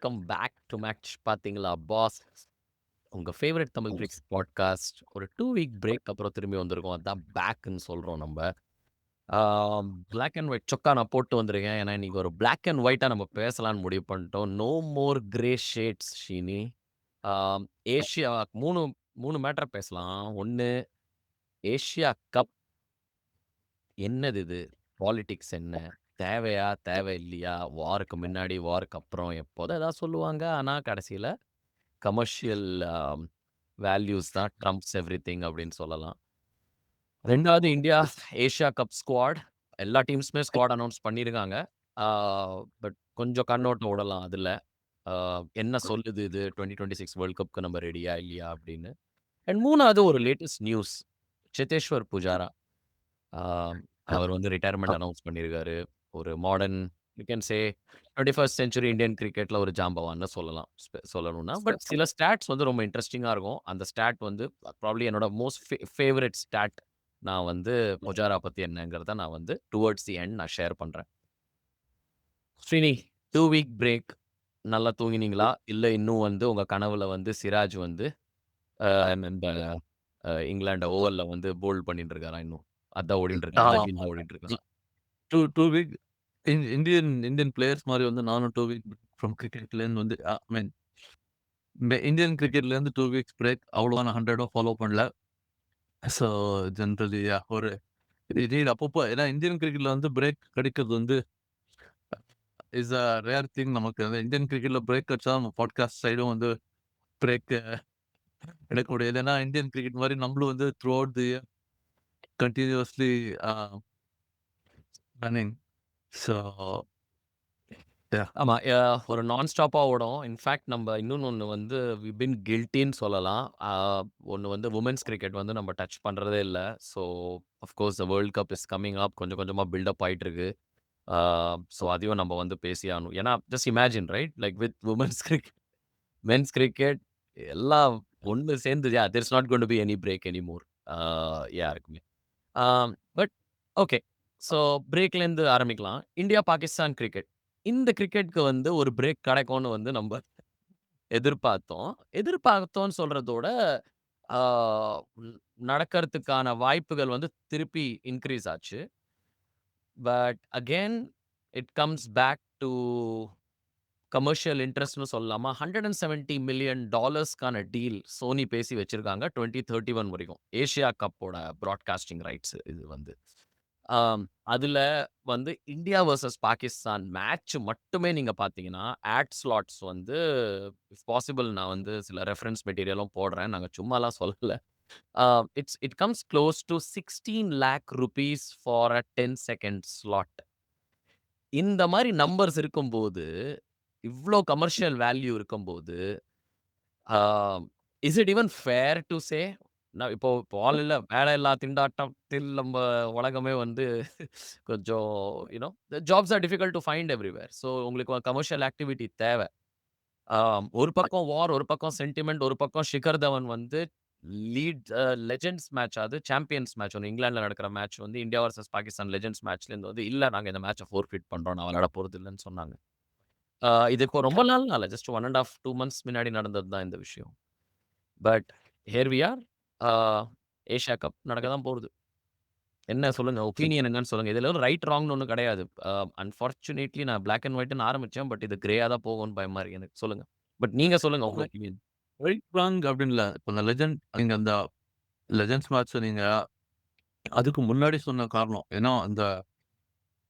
Welcome back to match பார்த்தீங்களா pass. உங்க favourite Tamil cricket podcast. ஒரு 2 வீக் பிரேக் அப்புறம் திரும்பி வந்திருக்கோம். அதான் பேக்குன்னு சொல்றோம் நம்ப. ஆ பிளாக் அண்ட் ஒயிட் சொக்கா நான் போட்டு வந்திருக்கேன். ஏன்னா, இன்னைக்கு ஒரு பிளாக் அண்ட் ஒயிட்டா நம்ம பேசலான்னு முடிவு பண்ணிட்டோம். நோ மோர் கிரே ஷேட்ஸ் ஷீனி. ஆ ஏஷியா 3 மேட்டர் பேசலாம். 1 ஏஷியா கப் என்னது இது? பாலிடிக்ஸ் என்ன? தேவையா? தேவையில்லையா? வாருக்கு முன்னாடி, வாருக்கு அப்புறம் எப்போதும் ஏதாவது சொல்லுவாங்க. ஆனா கடைசியில கமர்ஷியல் வேல்யூஸ் தான் ட்ரம்ப்ஸ் எவ்ரிதிங் அப்படின்னு சொல்லலாம். 2வது இந்தியா ஏசியா கப் ஸ்குவாட். எல்லா டீம்ஸுமே ஸ்குவாட் அனவுன்ஸ் பண்ணியிருக்காங்க. ஆ பட் கொஞ்சம் கண்ணோட்டம் விடலாம் அதுல. ஆ என்ன சொல்லுது இது 2026 வேர்ல்ட் கப்க்கு நம்ம ரெடியா இல்லையா அப்படின்னு. அண்ட் 3வது ஒரு லேட்டஸ்ட் நியூஸ். சேதேஸ்வர் புஜாரா. ஆ அவர் வந்து ரிட்டயர்மென்ட் அனவுன்ஸ் பண்ணியிருக்காரு. ஒரு modern you can say 21st century Indian கிரிக்கெட்ல ஒரு ஜாம்பவான்னு சொல்லலாம். சொல்லணும்னா. பட் சில ஸ்டாட்ஸ் வந்து ரொம்ப இன்ட்ரஸ்டிங்கா இருக்கும். அந்த ஸ்டாட் வந்து ப்ராபப்லி என்னோட மோஸ்ட் ஃபேவரைட் ஸ்டாட். நான் வந்து புஜாரா பத்தி என்னங்கிறத நான் வந்து டுவர்ட்ஸ் தி எண்ட் நான் ஷேர் பண்றேன். ஸ்ரீனி 2 வீக் பிரேக் நல்லா தூங்கினீங்களா? இல்ல இன்னும் வந்து உங்க கனவுல வந்து சிராஜ் வந்து இந்த இங்கிலாண்ட ஓவல்ல வந்து போல்ட் பண்ணிட்டு இருக்காரா இன்னும்? அதான் ஓடிட்டு இருக்கா? அந்த டீல் தான் ஓடிட்டு இருக்கா? 2 வீக் இந்தியன் பிளேயர்ஸ் மாரி வந்து நானும் 2 வீக் ஃப்ரம் கிரிக்கெட்லேருந்து வந்து ஐ மீன் இந்தியன் கிரிக்கெட்லேருந்து 2 வீக்ஸ் பிரேக் அவ்வளவா நான் 100 ஃபாலோ பண்ணல. ஸோ ஜென்ரலி ஒரு இது அப்பப்போ ஏன்னா இந்தியன் கிரிக்கெட்ல வந்து பிரேக் கிடைக்கிறது வந்து இஸ் அ ரேர் திங் நமக்கு. அந்த இந்தியன் கிரிக்கெட்ல பிரேக் கிடைச்சா நம்ம பாட்காஸ்ட் சைடும் வந்து பிரேக் எடுக்க முடியாது. ஏன்னா இந்தியன் கிரிக்கெட் மாரி நம்மளும் வந்து throughout the year continuously running. So yeah. ஆமா. ஒரு நான் ஸ்டாப்பா ஓடும். இன்ஃபாக்ட் நம்ம இன்னொன்னு வந்து வி பீன் கில்ட்டின்னு சொல்லலாம். ஒண்ணு வந்து வுமென்ஸ் கிரிக்கெட் வந்து நம்ம டச் பண்றதே இல்ல. So of course the world cup is coming up. கொஞ்சம் கொஞ்சமா பில்டப் ஆயிட்டு இருக்கு. ஆ ஸோ அதையும் நம்ம வந்து பேசியே ஆகணும். ஏன்னா just imagine right? Like with women's cricket, men's cricket எல்லாம் ஒண்ணு சேர்ந்து there is not going to be any break anymore. ஆ யாருக்குமே. Ah but okay. ஸோ பிரேக்லேருந்து ஆரம்பிக்கலாம். India, Pakistan cricket. இந்த கிரிக்கெட்க்கு வந்து ஒரு பிரேக் கிடைக்கும்னு வந்து நம்ப எதிர்பார்த்தோம். எதிர்பார்த்தோம்ன்னு சொல்றதோட, ஆ நடக்கறதுக்கான வாய்ப்புகள் வந்து திருப்பி இன்கிரீஸ் ஆச்சு. But again it comes back to commercial இன்ட்ரெஸ்ட்ன்னு சொல்லலாமா? $170 மில்லியன் டீல் சோனி பேசி வச்சிருக்காங்க. 2031 வரைக்கும். ஏசியா கப்போட பிராட்காஸ்டிங் ரைட்ஸ் இது வந்து. ஆம். அதுல வந்து இந்தியா வெர்சஸ் பாகிஸ்தான் மேட்ச் மட்டுமே நீங்க பார்த்தீங்கன்னா, ஆட் ஸ்லாட்ஸ் வந்து இஃப் பாசிபிள் நான் வந்து சில ரெஃபரன்ஸ் மெட்டீரியலும் போடுறேன். நாங்க சும்மாலாம் சொல்லல. Ah it comes close to 16 lakh rupees for a 10 second slot. இந்த மாரி நம்பர்ஸ் இருக்கும்போது, இவ்ளோ கமர்ஷியல் வேல்யூ இருக்கும்போது, ah is it even fair to say? நான் இப்போ இப்போ ஆல் இல்ல வேலையில்லா திண்டாட்டத்தில் நம்ம உலகமே வந்து கொஞ்சம் you know jobs are difficult to find everywhere. So உங்களுக்கு கமர்ஷியல் ஆக்டிவிட்டி தேவ. ஒரு பக்கம் வார், ஒரு பக்கம் சென்டிமென்ட், ஒரு பக்கம் ஷிகர் தவன் வந்து லீட் லெஜெண்ட்ஸ் மேட்ச் அது சாம்பியன்ஸ் மேட்ச் ஒண்ணு இங்கிலாந்துல நடக்கிற மேட்ச் வந்து இந்தியா வெர்சஸ் பாகிஸ்தான் லெஜெண்ட்ஸ் மேட்ச்லேருந்து வந்து, இல்ல நாங்க இந்த மேட்ச ஃபோர்ஃபிட் பண்றோம். நான் விளையாட போறது இல்லன்னு சொன்னாங்க. இது இப்போ ரொம்ப நாள்லாம் இல்ல. ஜஸ்ட் 1 1/2 2 மந்த்ஸ் முன்னாடி நடந்தது தான் இந்த விஷயம். But here we are. Ah Asia cup நடக்க தான் போகுது. என்ன சொல்லுங்க? ஒப்பீனியன் என்னன்னு சொல்லுங்க. இதுல ரைட், ராங்ன்னு ஒண்ணும் கிடையாது. அன்பார்ச்சுனேட்லி நான் பிளாக் அண்ட் ஒயிட்ன்னு ஆரம்பிச்சேன். பட் இது கிரேயா தான் போகும்ன்னு பயமா இருக்கு எனக்கு. சொல்லுங்க. பட் நீங்க சொல்லுங்க உங்க ஒப்பீனியன். ரைட், ராங் அப்படின்னு இல்ல. இப்ப அந்த நீங்க அந்த லெஜண்ட்ஸ் மேட்ச்ச நீங்க அதுக்கு முன்னாடி சொன்ன காரணம். ஏன்னா, அந்த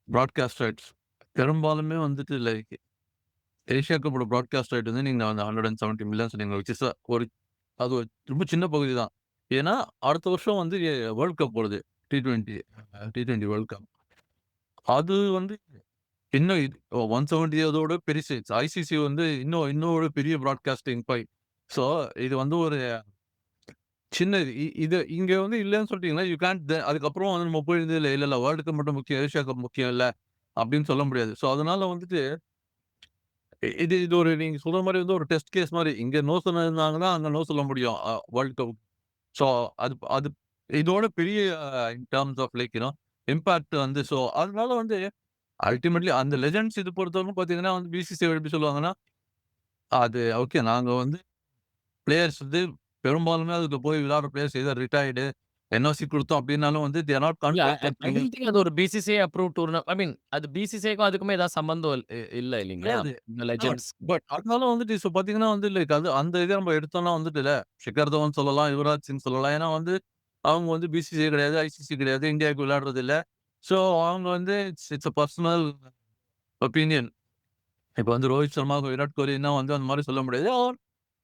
பிராட்காஸ்ட் ரைட்ஸ் பெரும்பாலுமே வந்துட்டு லைக் ஏசியா கப்போட பிராட்காஸ்ட் ரைட் வந்து நீங்க அந்த 170 மில்லியன் சொன்னீங்க. விச் இஸ் அது ஒரு ரொம்ப சின்ன பகுதி தான். ஏன்னா, அடுத்த வருஷம் வந்து வேர்ல்ட் கப் வருது. T20 world cup. அது வந்து இன்னும் 170 அதோட பெருசு. ஐசிசி வந்து இன்னும் ஒரு பெரிய பிராட்காஸ்டிங் பை. ஸோ, இது வந்து ஒரு சின்னது. இது இங்க வந்து இல்லன்னு சொல்ட்டீங்கன்னா, யூ கான்ட் அதுக்கப்புறம் வந்து நம்ம போய் இது இல்ல வேர்ல்ட் கப் மட்டும் முக்கியம். ஏசியா கப் முக்கியம் இல்ல. அப்படின்னு சொல்ல முடியாது. ஸோ, அதனால வந்துட்டு இது ஒரு நீங்க சொல்ற மாரி வந்து ஒரு டெஸ்ட் கேஸ் மாரி. இங்க நோ சொன்னாங்கன்னா, அங்க நோ சொல்ல முடியும். World cup. ஸோ, அது அது இதோட பெரிய in terms of like impact வந்து அதனால வந்து அல்டிமேட்லி அந்த லெஜண்ட்ஸ் இது பொறுத்தவரைக்கும் பார்த்தீங்கன்னா வந்து பிசிசிஐ எப்படி சொல்லுவாங்கன்னா, அது ஓகே. நாங்க வந்து பிளேயர்ஸ் வந்து பெரும்பாலுமே அதுக்கு போய் விளையாடுற பிளேயர்ஸ் எதோ ரிட்டயர்டு, என்ஓசி குடுத்தோம் அப்டின்னாலும் வந்து தே ஆர் நாட் இல்ல கான்ட்ராக்டட் ஐ நீங்க டோன்ட் திங்க் அது ஒரு பிசிசிஐ அப்ரூவ் ஐ மீன் அது பிசிசிஐக்கும் அதுக்குமே ஏதாவது சம்பந்தம் இல்ல இல்லீங்களா? கிடையாது. இந்த நாட். லெஜெண்ட்ஸ். பட் அதனால வந்துட்டு இப்ப பார்த்தீங்கன்னா வந்து லைக் அது அந்த இத நம்ம எடுத்தோம்னா வந்துட்டுல, ஷிகர் தவன் சொல்லலாம், யுவராஜ் சிங் சொல்லலாம். ஏன்னா வந்து அவங்க வந்து பிசிசிஐ கிடையாது, ஐசிசி கிடையாது, இந்தியாவுக்கு விளையாடுறது இல்ல. ஸோ அவங்க வந்து it's it's a personal opinion. இப்ப வந்து ரோஹித் சர்மா, விராட் கோலின்னா வந்து அந்த மாரி சொல்ல முடியாது.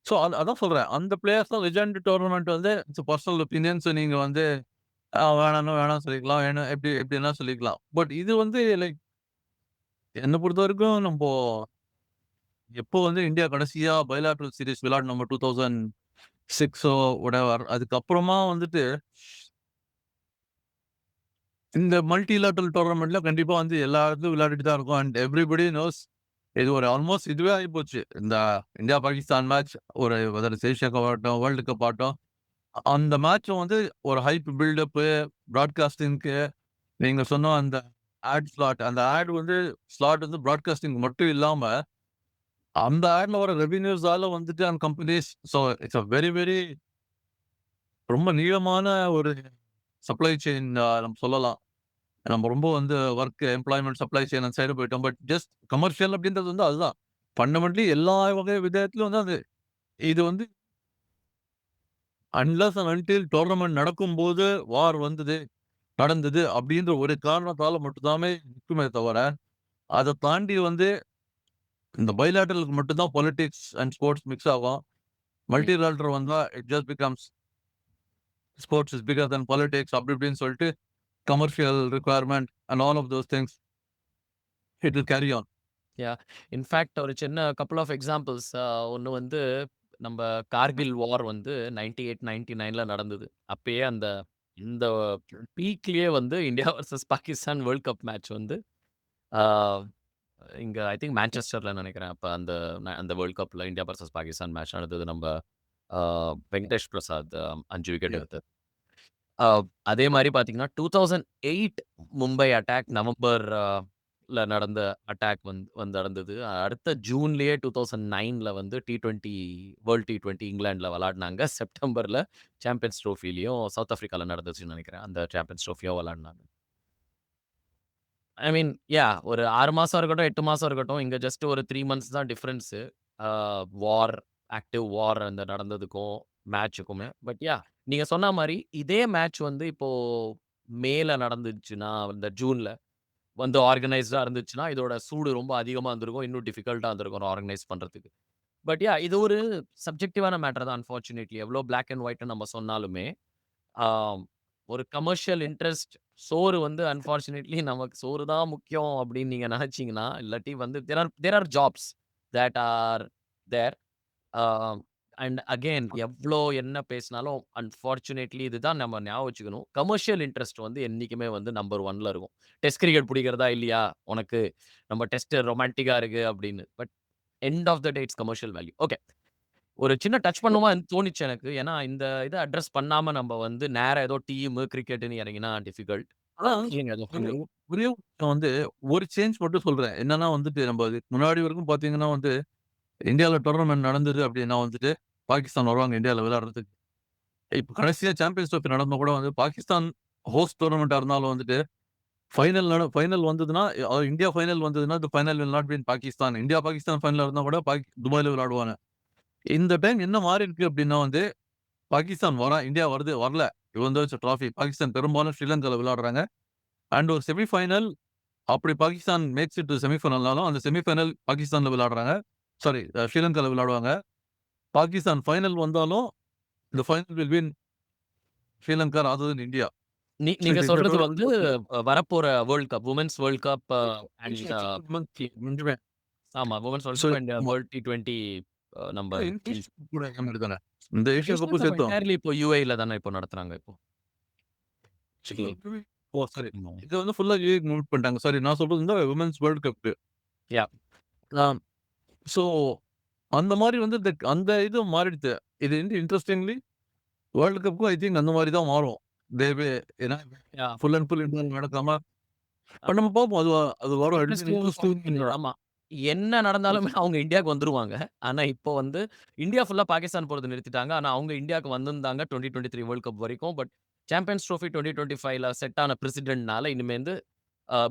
ஸோ அதான் சொல்றேன். அந்த பிளேயர்ஸ் தான் லெஜெண்ட் டோர்னமெண்ட் வந்து இட்ஸ் பர்சனல் ஒப்பீனியன். ஸோ நீங்க வந்து வேணாம்னா வேணாம்னு சொல்லிக்கலாம். வேணும் எப்படி வேணா சொல்லிக்கலாம். பட் இது வந்து லைக் என்ன பொறுத்தவரைக்கும் நம்போ எப்போ வந்து இந்தியா கடைசியா பைலேட்டரல் சீரிஸ் விளையாடுனோமோ 2006ஓ வாட்டெவர் அதுக்கப்புறமா வந்துட்டு இந்த மல்டிலேட்டரல் டோர்னமெண்ட்ல கண்டிப்பா வந்து எல்லா இடத்துலயும் விளையாடிட்டு தான் இருக்கோம். அண்ட் எவ்ரிபடி நோஸ் இது ஒரு ஆல்மோஸ்ட் இதுவே ஆயிப்போச்சு. இந்த இந்தியா, பாகிஸ்தான் மேட்ச் ஒரு வெதர் இட்ஸ் ஏசியா கப் ஆகட்டும், வேர்ல்டு கப் ஆகட்டும். அந்த மேட்ச் வந்து ஒரு ஹைப் பில்டப்பு, பிராட்காஸ்டிங்க்கு நீங்க சொன்ன அந்த ஆட் ஸ்லாட் அந்த ஆட் வந்து ஸ்லாட் வந்து பிராட்காஸ்டிங் மட்டும் இல்லாம, அந்த ஆட்ல வர ரெவென்யூஸால வந்துட்டு அந்த companies so it's a very, very ரொம்ப நீளமான ஒரு சப்ளை செயின் நம்ம சொல்லலாம். நம்ம ரொம்ப வந்து வொர்க், எம்ப்ளாய்மென்ட், சப்ளை செயின் அந்த சைடு போயிட்டோம். பட் ஜஸ்ட் கமர்ஷியல் அப்படின்றது வந்து அதுதான். ஃபண்டமென்டலி எல்லா வகை விதத்திலும் வந்து அது இது வந்து அன்லெஸ் அண்ட் அன்டில் டோர்னமென்ட் நடக்கும்போது வார் வந்தது, நடந்தது அப்படின்ற ஒரு காரணத்தால மட்டும் தாமே நிக்குமே தவிர, அத தாண்டி வந்து இந்த பைலேட்டரலுக்கு மட்டும் தான் பாலிடிக்ஸ் அண்ட் ஸ்போர்ட்ஸ் மிக்ஸ் ஆகும். ம். மல்டிலேட்டரல் வந்தா it just becomes sports is bigger than politics அப்படி இப்படின்னு சொல்லிட்டு commercial requirement and all of those things it will carry on. Yeah! In fact ஒரு சின்ன கப்புள் ஆஃப் எக்ஸாம்பிள்ஸ் ஒண்ணு வந்து நம்ப கார்கில் வார் வந்து 98, 99ல நடந்தது. அப்பயே இந்த பீக்லயே வந்து India versus Pakistan world cup match வந்து ஆ இங்க ஐ திங்க் மான்செஸ்டர்ல நெனைக்கிறேன். அப்ப அந்த வேர்ல்ட் கப்ல இந்தியா வெர்சஸ் பாகிஸ்தான் மேட்ச் நடந்தது. ஆ வெங்கடேஷ் பிரசாத் 5 விக்கெட் Yeah. எடுத்தார். அ அதே மாரி பார்த்தீங்கன்னா, 2008 மும்பை அட்டாக் நவம்பர் நடந்த அட்டாக் வந்து நடந்தது. அடுத்த ஜூன்லயே 2009ல வந்து T20 வேர்ல்ட் T20 இங்கிலாந்துல விளையாடுனாங்க. செப்டம்பர்ல சாம்பியன்ஸ் ட்ரோஃபிலயும் சவுத் ஆஃப்ரிக்கால நடந்துச்சுன்னு நெனைக்கிறேன். அந்த சாம்பியன்ஸ் ட்ரோஃபியும் விளையாடுனாங்க. ஐ மீன் ஒரு 6 மாசம் இருக்கட்டும், 8 மாசம் இருக்கட்டும். இங்க ஜஸ்ட் ஒரு 3 மந்த்ஸ் தான் டிஃபரன்ஸு. ஆ வார், ஆக்டிவ் வார் அந்த நடந்ததுக்கும், மேட்ச்சுக்குமே. பட் நீங்க சொன்ன மாரி இதே மேட்ச் வந்து இப்போ மேல நடந்துச்சுன்னா, இந்த ஜூன்ல வந்து ஆர்கனைஸ்டா இருந்துச்சுன்னா, இதோட சூடு ரொம்ப அதிகமா இருந்திருக்கும். இன்னும் டிஃபிகல்ட்டா இருந்திருக்கும் ஆர்கனைஸ் பண்றதுக்கு. பட் இது ஒரு சப்ஜெக்டிவான மேட்டர் தான் அன்பார்ச்சுனேட்லி. எவ்ளோ பிளாக் அண்ட் ஒயிட்ன்னு நம்ம சொன்னாலுமே. ஆம். ஒரு கமர்ஷியல் இன்ட்ரெஸ்ட் சோறு வந்து அன்பார்ச்சுனேட்லி நமக்கு சோறு தான் முக்கியம் அப்படின்னு நீங்க நெனச்சீங்கன்னா, இல்லாட்டி வந்து there are jobs that are there. Ah and again எவ்ளோ என்ன பேசினாலும் அன்பார்ச்சுனேட்லி இதுதான் நம்ம ஞாபகம் வச்சுக்கணும். கமர்ஷியல் இன்ட்ரெஸ்ட் வந்து என்னைக்குமே வந்து நம்பர் 1ல இருக்கும். டெஸ்ட் கிரிக்கெட் புடிக்கிறதா இல்லையா உனக்கு? நம்ம டெஸ்ட் ரொமான்டிக்கா இருக்கு அப்படின்னு. But end of the day it's commercial value. Okay. ஒரு சின்ன டச் பண்ணுமான்னு தோணிச்சு எனக்கு. ஏன்னா, இந்த இத அட்ரஸ் பண்ணாம நம்ப வந்து நேரா ஏதோ டீமு, கிரிக்கெட்ன்னு இறங்கினா டிஃபிகல்ட். அதான் நீங்க ஏதோ ஒரே சொன்னீங்க. ஒரே ஒரு விஷயம் வந்து ஒரு சேஞ்ச் மட்டும் சொல்றேன். என்னன்னா வந்துட்டு நம்ம அதுக்கு முன்னாடி வரைக்கும் பார்த்தீங்கன்னா வந்து, இந்தியால டோர்னமென்ட் நடந்தது அப்டின்னா வந்துட்டு, பாகிஸ்தான் வருவாங்க இந்தியால விளையாடுறதுக்கு. இப்ப கடைசியா சாம்பியன்ஸ் ட்ரோஃபி நடந்தா கூட வந்து பாகிஸ்தான் ஹோஸ்ட் டோர்னமென்ட்டா இருந்தாலும் வந்துட்டு, ஃபைனல் வந்ததுன்னா, இந்தியா ஃபைனல் வந்ததுன்னா, தி final will not be in Pakistan. India, Pakistan final இருந்தா கூட துபாய்ல விளையாடுவாங்க. இந்த டைம் என்ன மாறிருக்கு அப்டின்னா வந்து, பாகிஸ்தான் இந்தியா வருது, வரல. இவன் தோ இட்ஸ் ட்ராஃபி. பாகிஸ்தான் பெரும்பாலும் ஸ்ரீலங்கால விளையாடுறாங்க. அண்ட் ஒரு செமி ஃபைனல் அப்படி பாகிஸ்தான் மேக்ஸ் இட் டூ செமிஃபைனல்னாலும், அந்த செமிஃபைனல் பாகிஸ்தான்ல விளையாடுறாங்க. சாரி ஸ்ரீலங்கால விளையாடுவாங்க. பாகிஸ்தான் ஃபைனல் வந்தாலும், the final will be in Sri Lanka rather than India. So நீங்க இட் இஸ் எ சொல்றது வந்து டோட்டல் வரப்போற world cup, women's world cup and முடிஞ்சுமே. ஆமா. Women's world so cup and ஆமா. வேர்ல்ட் T20 நம்ப ஏசியா கப் கூட அதே மாரி தானே. இந்த ஏசியா ஏசியா கப்பும் கப் சேர்த்தோம். என்டையர்லி இப்போ UAEல தானே இப்போ நடத்துறாங்க இப்போ. ஓ! சாரி. ம். இத வந்து ஃபுல்லா யுஏஇ மூவ் பண்ணிட்டாங்க. சாரி நான் சொல்றது வந்து வுமென்ஸ் வேர்ல்ட் கப். யாஹ்! ஆம். ஸோ அந்த மாரி வந்து அந்த இது மாறிடுத்து. இது வந்து இன்ட்ரஸ்டிங்லி வேர்ல்ட் கப்புக்கும் ஐ திங்க் அந்த மாரி தான் மாறும். தே வே ஏன்னா yeah! Full and full involve நடக்காம இப்ப நம்ம பார்ப்போம். அது அது வரும். இட்ஸ் இன்ட்ரெஸ்டிங் இன்ட்ரெஸ்டிங் ஆமா. என்ன நடந்தாலுமே அவங்க இந்தியாவுக்கு வந்துருவாங்க. ஆனா, இப்போ வந்து இந்தியா ஃபுல்லா பாகிஸ்தான் போறத நிறுத்திட்டாங்க. ஆனா, அவங்க இந்தியாவுக்கு வந்திருந்தாங்க 2023 வேர்ல்ட் கப் வரைக்கும். பட் சாம்பியன்ஸ் ட்ரோஃபி 2025ல செட் ஆன பிரசிடென்ட்னால இனிமேந்து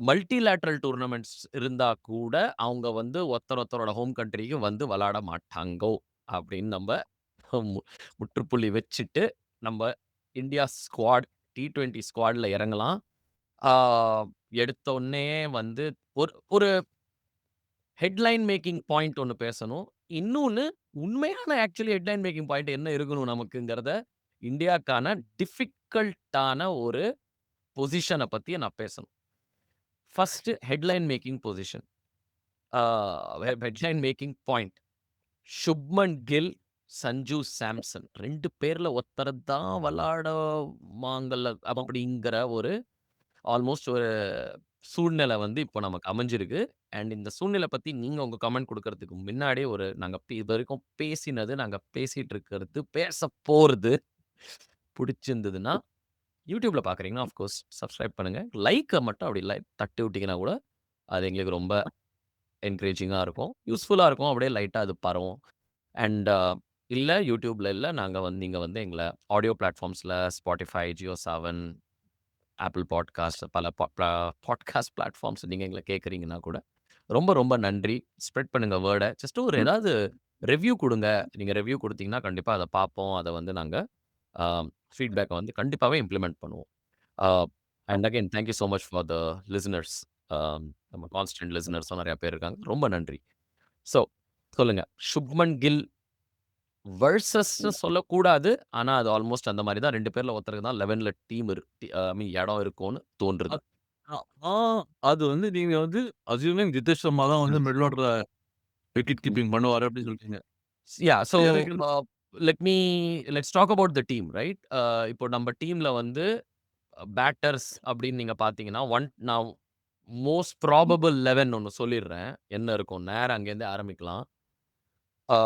மல்டிலேட்டரல் டூர்னமெண்ட்ஸ் இருந்தா கூட, அவங்க வந்து ஒருத்தரோட ஹோம் கண்ட்ரிக்கு வந்து விளையாட மாட்டாங்கோ! அப்படின்னு நம்ப மு முற்றுப்புள்ளி வச்சுட்டு, நம்ப இந்தியா ஸ்குவாட் T20 ஸ்குவாட்ல இறங்கலாம். ஆ எடுத்தோனே வந்து ஒரு ஒரு ஹெட்லைன் மேக்கிங் பாயிண்ட் ஒண்ணு பேசணும். இன்னொன்னு உண்மையான ஆக்சுவலி ஹெட்லைன் மேக்கிங் பாயிண்ட் என்ன இருக்கணும் நமக்குங்கிறத, இந்தியாக்கான டிஃபிகல்ட்டான ஒரு பொசிஷன பத்தி நான் பேசணும். First headline making position. Ah headline making point. Shubman Gill, Sanju Samson 2 பேர்ல ஒருத்தர தான் விளையாடுவாங்கல்ல அப்படிங்கிற ஒரு ஆல்மோஸ்ட் ஒரு சூழ்நிலை வந்து இப்போ நமக்கு அமைஞ்சிருக்கு. அண்ட் இந்த சூழ்நிலை பத்தி நீங்க உங்க கமெண்ட் குடுக்கறதுக்கு முன்னாடி நாங்க இதுவரைக்கும் பேசினது, நாங்க பேசிட்டு இருக்கிறது, பேசப்போறது புடிச்சிருந்ததுன்னா, YouTubeல பார்க்குறீங்கன்னா, ஆஃப் கோர்ஸ் சப்ஸ்கிரைப் பண்ணுங்க. லைக்க மட்டும் அப்படி தட்டி விட்டீங்கன்னா கூட, அது எங்களுக்கு ரொம்ப என்கரேஜிங்கா இருக்கும். யூஸ்ஃபுல்லா இருக்கும். அப்படியே லைட்டா அது பரவும். அண்ட் இல்ல YouTubeல இல்ல. நீங்க வந்து எங்கள ஆடியோ பிளாட்ஃபார்ம்ஸ்ல Spotify, JioSaavn, Apple Podcast பல பாட்காஸ்ட் பிளாட்ஃபார்ம்ஸ் நீங்க எங்கள கேட்கறீங்கன்னா கூட, ரொம்ப ரொம்ப நன்றி. ஸ்ப்ரெட் பண்ணுங்க வேர்ட. ஜஸ்ட் ஒரு ஏதாவது ரிவ்யூ குடுங்க. நீங்க ரிவ்யூ குடுத்தீங்கன்னா, கண்டிப்பா அத பார்ப்போம். அத வந்து நாங்க அ ஃபீட்பேக்க வந்து கண்டிப்பாவே இம்ப்ளிமெண்ட் பண்ணுவோம். Uh and again thank you so much for the listeners. Uh நம்ம கான்ஸ்டன்ட் லிசனர்ஸும் நெறைய பேர் இருக்காங்க. ரொம்ப நன்றி. ஸோ சொல்லுங்க. சுப்மன் கில் வெர்சஸ்ன்னு சொல்லக்கூடாது. ஆனா, அது ஆல்மோஸ்ட் அந்த மாரி தான். 2 பேர்ல ஒருத்தருக்கு தான் 11ல டீம் ஐ மீன் இடம் இருக்கும்னு தோன்றுது. அ அ ஆ அது வந்து நீங்க வந்து அஸ்யூமிங் ஜிதேஷ் சர்மா தான் வந்து மிடில் ஆர்டர்ல விக்கெட் கீப்பிங் பண்ணுவாரு அப்படின்னு சொல்றீங்க. யாஹ்! சோ எனக்கு uh let me let's talk about the team right? இப்போ நம்ம டீம்ல வந்து பேட்டர்ஸ் அப்படின்னு நீங்க பார்த்தீங்கன்னா, நான் மோஸ்ட் ப்ராபபிள் 11 ஒண்ணு சொல்லிடுறேன். என்ன இருக்கும்? நேரா அங்கேருந்தே ஆரம்பிக்கலாம். ஆ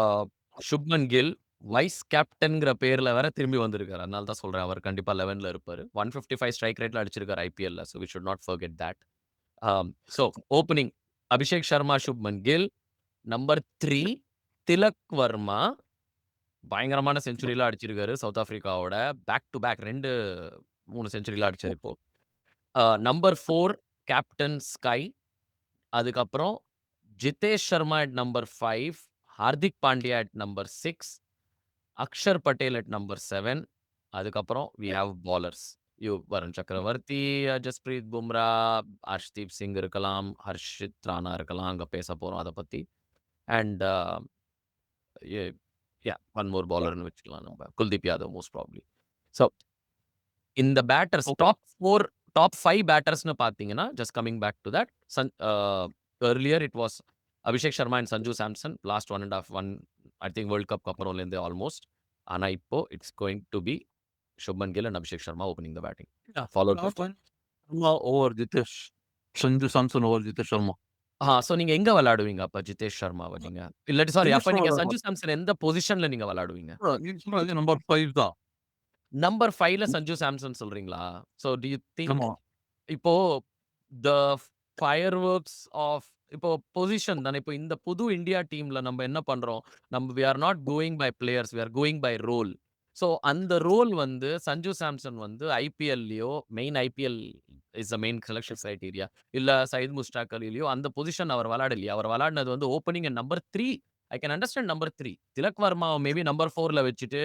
சுப்மன் கில் வைஸ் கேப்டன்ங்கிற பேர்ல வேற திரும்பி வந்திருக்காரு. அதனால தான் சொல்றேன். அவர் கண்டிப்பா 11ல இருப்பாரு. 155 ஸ்ட்ரைக் ரேட்ல அடிச்சிருக்காரு ஐபிஎல்ல. So we should not forget that. So opening Abhishek Sharma, Shubman Gill. Number 3 Tilak Varma. பயங்கரமான செஞ்சுரிலாம் அடிச்சிருக்காரு சவுத் ஆஃப்ரிக்காவோட. பேக் டூ பேக் 2, 3 செஞ்சுரிலாம் அடிச்சாரு இப்போ. Number 4 captain SKY. அதுக்கப்புறம் Jitesh Sharma at number 5, Hardik Pandya at number 6, Axar Patel at number 7. அதுக்கப்புறம் வி ஹேவ் பாலர்ஸ். வருண் சக்கரவர்த்தி, ஜஸ்பிரீத் பும்ரா, ஹர்ஷ்தீப் சிங் இருக்கலாம், ஹர்ஷித் ராணா இருக்கலாம். அங்க பேச போறோம் அத பத்தி. அண்ட் எ ஒன் மோர் பாலர்ன்னு வச்சுக்கலாம் நம்ம. Kuldeep Yadav most probably. So இந்த பேட்டர்ஸ் ஓகே. டாப் 5 பேட்டர்ஸ்ன்னு பார்த்தீங்கன்னா, just coming back to that earlier it was Abhishek Sharma and Sanju Samson. Last 1 1/2 I think world cup அப்புறம்லேருந்து ஆல்மோஸ்ட். ஆனா இப்போ it's going to be Shubman Gill and Abhishek Sharma opening the batting. Followed by last one Sharma over Jitesh. Sanju Samson over Jitesh Sharma. So நீங்க எங்க விளையாடுவீங்க அப்ப ஜிதேஷ் சர்மாவ நீங்க? இல்லாட்டி சாரி ஜிதேஷ் அப்ப நீங்க சர்மா சஞ்சு சாம்சன் எந்த பொசிஷன்ல நீங்க விளையாடுவீங்க? நீங்க சொன்னது நம்பர் 5 தான். நம்பர் 5ல சஞ்சு சாம்சன் சொல்றீங்களா? சோ டூ யூ திங்க் ஆமா. இப்போ த ஃபயர் வொர்க்ஸ் ஆஃப் இப்போ பொசிஷன் தானே. இப்போ இந்த புது இந்தியா டீம்ல நம்ம என்ன பண்றோம்? We are not going by players. We are going by role. So அந்த ரோல் வந்து சஞ்சு சாம்சன் வந்து ஐபிஎல்லயோ main IPL is the main selection criteria. இல்ல சயீத் முஸ்டாக் அலிலயோ அந்த பொசிஷன் அவர் விளையாடலையே. அவர் விளையாடினது வந்து opening and number 3. I can understand number 3. Tilak வர்மாவ மேபி நம்பர் 4ல வச்சுட்டு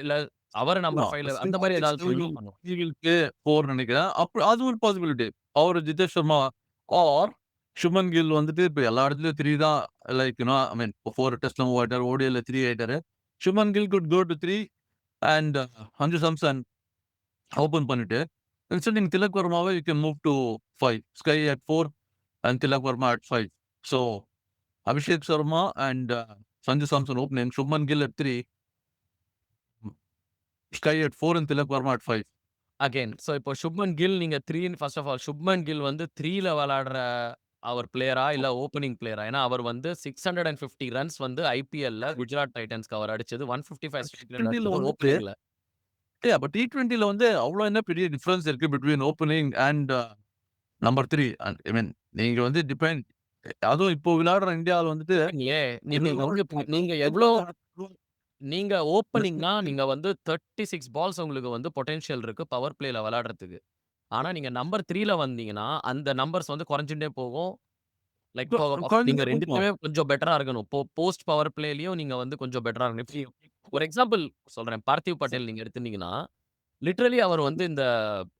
இல்ல அவர நம்பர் 5ல அந்த மாரி ஏதாவது பண்ணலாம். இவங்களுக்கு 4 நினைக்கிறேன். அது ஒரு பாசிபிலிட்டி. அவரு ஜிதேஷ் சர்மா ஆர் சுமன் கில் வந்துட்டு இப்ப எல்லா இடத்துலயும் 3 தான் லைக் ஐ மீன் 4 டெஸ்ட்ல மூவ் ஆயிட்டாரு. ஓடிஐல 3 ஆயிட்டாரு. Shubman Gill could go to 3 and Sanju Samson open பண்ணிட்டு இன்ஸ்டெட் நீங்க திலக் வர்மாவை you can move to 5. SKY at 4 and Tilak Varma at 5. So Abhishek Sharma and Sanju Samson opening, Shubman Gill at 3, SKY at 4 and Tilak Varma at 5. Again இப்போ சுப்மன் கில் நீங்க 3 first of all Shubman Gill வந்து 3ல விளையாடுற அவர் பிளேயரா? இல்ல ஓப்பனிங் பிளேயரா? ஏன்னா அவர் வந்து 650 ரன்ஸ் வந்து ஐபிஎல்ல குஜராத் டைட்டன்ஸ்க்கு அவர் அடிச்சது. 155 ஸ்ட்ரைக் ரேட்ல T20ல அடிச்சது வந்துட்டு ஓப்பனிங்ல. அப்ப T20ல வந்து அவ்வளோ என்ன பெரிய டிஃபரன்ஸ் இருக்கு பிட்வீன் ஓப்பனிங் அண்ட் நம்பர் 3. ஐ மீன் நீங்க வந்து டிபெண்ட் அதுவும் இப்போ விளையாடுற இந்தியாவுல வந்துட்டு நீங்க வந்து நீங்க எவ்ளோ நீங்க ஓப்பனிங்னா நீங்க வந்து 36 பால்ஸ் உங்களுக்கு வந்து பொட்டன்ஷியல் இருக்கு பவர் பிளேல விளையாடுறதுக்கு. ஆனா நீங்க நம்பர் 3ல வந்தீங்கன்னா, அந்த நம்பர்ஸ் வந்து குறைஞ்சுட்டே போகும். லைக் இப்போ நீங்க குழந்தைங்க போகும். 2த்துலயுமே கொஞ்சம் பெட்டரா இருக்கணும். போஸ்ட் பவர் பிளேலயும் நீங்க வந்து கொஞ்சம் பெட்டரா இருக்கணும். ஒரு எக்ஸாம்பிள் சொல்றேன். பார்த்திவ் பட்டேல் நீங்க எடுத்துட்டீங்கன்னா, லிட்டரலி அவர் வந்து இந்த